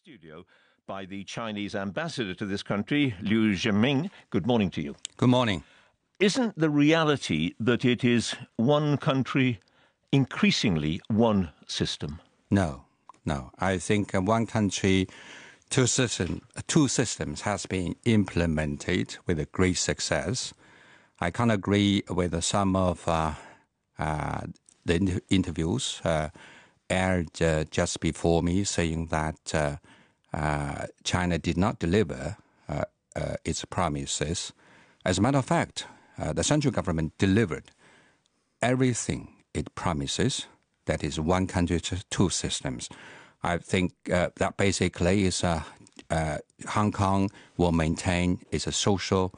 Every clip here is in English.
Studio by the Chinese ambassador to this country, Liu Zhiming. Good morning to you. Good morning. Isn't the reality that it is one country, increasingly one system? No. I think one country, two systems has been implemented with a great success. I can't agree with some of the interviews aired just before me saying that China did not deliver its promises. As a matter of fact, the central government delivered everything it promises. That is one country, two systems. I think that basically is Hong Kong will maintain its social,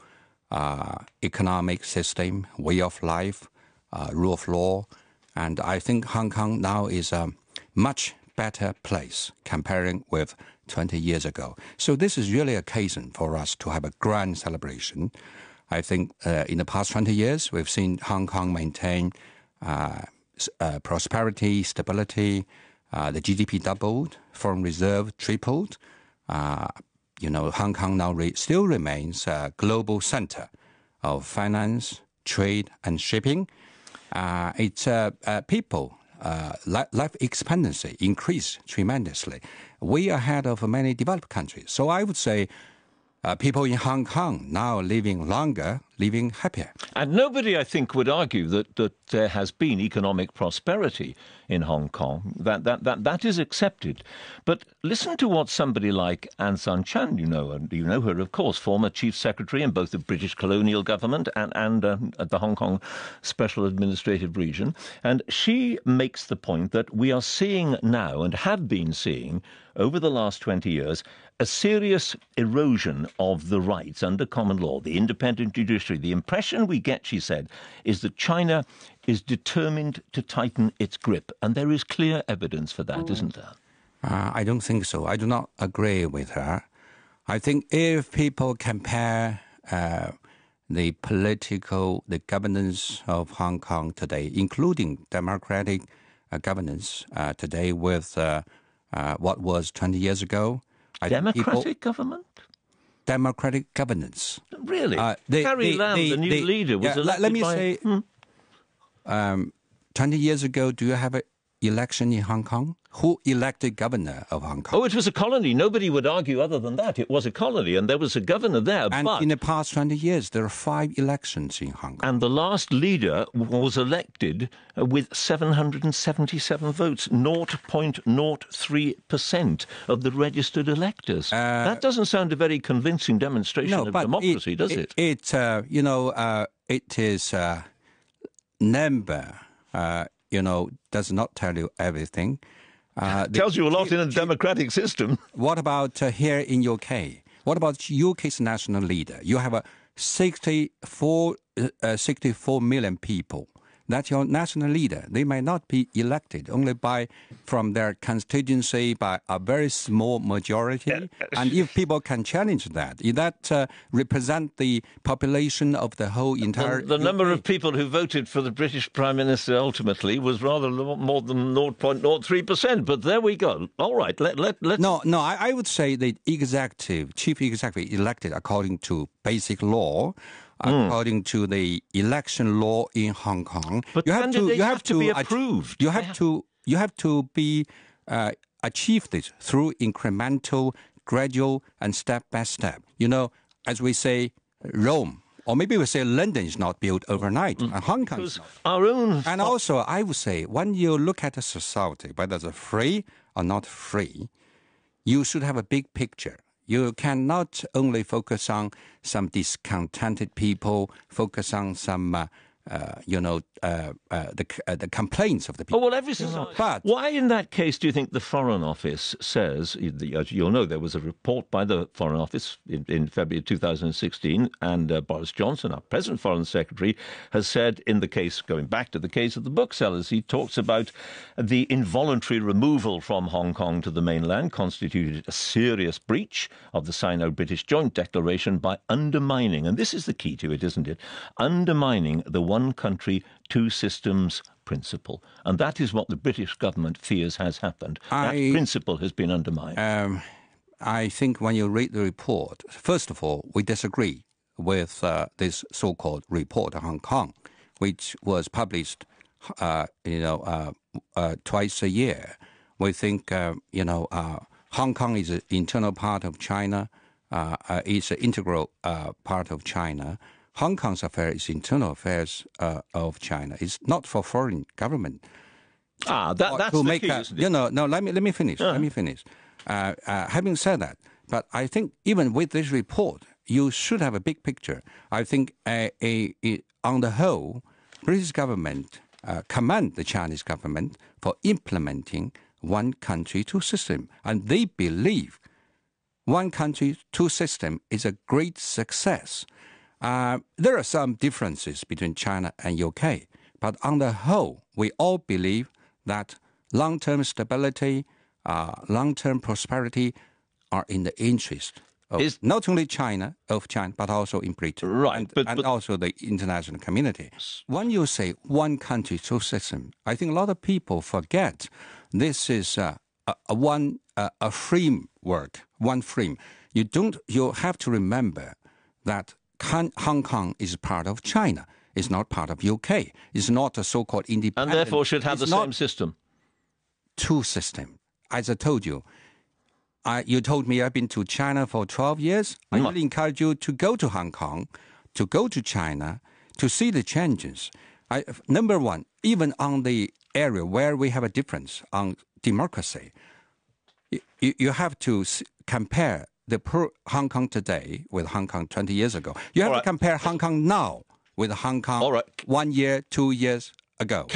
economic system, way of life, rule of law. And I think Hong Kong now is a much better place comparing with 20 years ago. So this is really a occasion for us to have a grand celebration. I think in the past 20 years, we've seen Hong Kong maintain prosperity, stability. The GDP doubled, foreign reserve tripled. Hong Kong now still remains a global center of finance, trade, and shipping. Its people life expectancy increased tremendously. We are ahead of many developed countries. So I would say people in Hong Kong now living longer, living happier. And nobody, I think, would argue that there has been economic prosperity in Hong Kong. That is accepted. But listen to what somebody like Aung San Chan, you know her, of course, former chief secretary in both the British colonial government and the Hong Kong Special Administrative Region. And she makes the point that we are seeing now and have been seeing over the last 20 years a serious erosion of the rights under common law, the independent judiciary. The impression we get, she said, is that China is determined to tighten its grip. And there is clear evidence for that, isn't there? I don't think so. I do not agree with her. I think if people compare the governance of Hong Kong today, including democratic governance today with what was 20 years ago. Democratic government? Democratic governance. Really? Carrie Lam, the new leader, was elected let me say, 20 years ago, do you have an election in Hong Kong? Who elected governor of Hong Kong? Oh, it was a colony. Nobody would argue other than that. It was a colony, and there was a governor there. And in the past 20 years, there are 5 elections in Hong Kong. And the last leader was elected with 777 votes, 0.03% of the registered electors. That doesn't sound a very convincing demonstration of democracy, does it? It is number, does not tell you everything. Tells you a lot in a democratic system. What about here in UK? What about UK's national leader? You have 64 million people. That's your national leader. They might not be elected only from their constituency by a very small majority. And if people can challenge that, if that represent the population of the whole entire... The number of people who voted for the British Prime Minister ultimately was rather more than 0.03%. But there we go. All right, let's... No, I would say the chief executive elected according to basic law, according to the election law in Hong Kong. But you have to be approved. You have to be achieve this through incremental, gradual, and step by step. As we say, Rome, or maybe we say London is not built overnight, and Hong Kong is not. Our own. And also, I would say, when you look at a society, whether it's free or not free, you should have a big picture. You cannot only focus on some discontented people, focus on some, the complaints of the people. Oh, well, every society. But why, in that case, do you think the Foreign Office says, as you'll know, there was a report by the Foreign Office in February 2016, and Boris Johnson, our present Foreign Secretary, has said in the case, going back to the case of the booksellers, he talks about the involuntary removal from Hong Kong to the mainland constituted a serious breach of the Sino-British Joint Declaration by undermining, and this is the key to it, isn't it, undermining the one country, two systems principle. And that is what the British government fears has happened. That principle has been undermined. I think when you read the report, first of all, we disagree with this so-called report on Hong Kong, which was published, twice a year. We think, Hong Kong is an internal part of China. It's an integral part of China. Hong Kong's affair is internal affairs of China. It's not for foreign government. That's the key, isn't it? No, let me finish. Let me finish. Having said that, but I think even with this report, you should have a big picture. I think on the whole, British government commend the Chinese government for implementing one country, two system. And they believe one country, two system is a great success. There are some differences between China and UK, but on the whole, we all believe that long-term stability, long-term prosperity are in the interest of not only China, but also in Britain, right? And also the international community. When you say one country, two system, I think a lot of people forget this is a framework, one frame. You have to remember that Hong Kong is part of China. It's not part of UK. It's not a so-called independent. And therefore should have the same system. Two system. As I told you, you told me I've been to China for 12 years. I really encourage you to go to Hong Kong, to go to China, to see the changes. Number one, even on the area where we have a difference on democracy, you have to compare the Hong Kong today with Hong Kong 20 years ago. You have to compare Hong Kong now with Hong Kong 1 year, 2 years ago.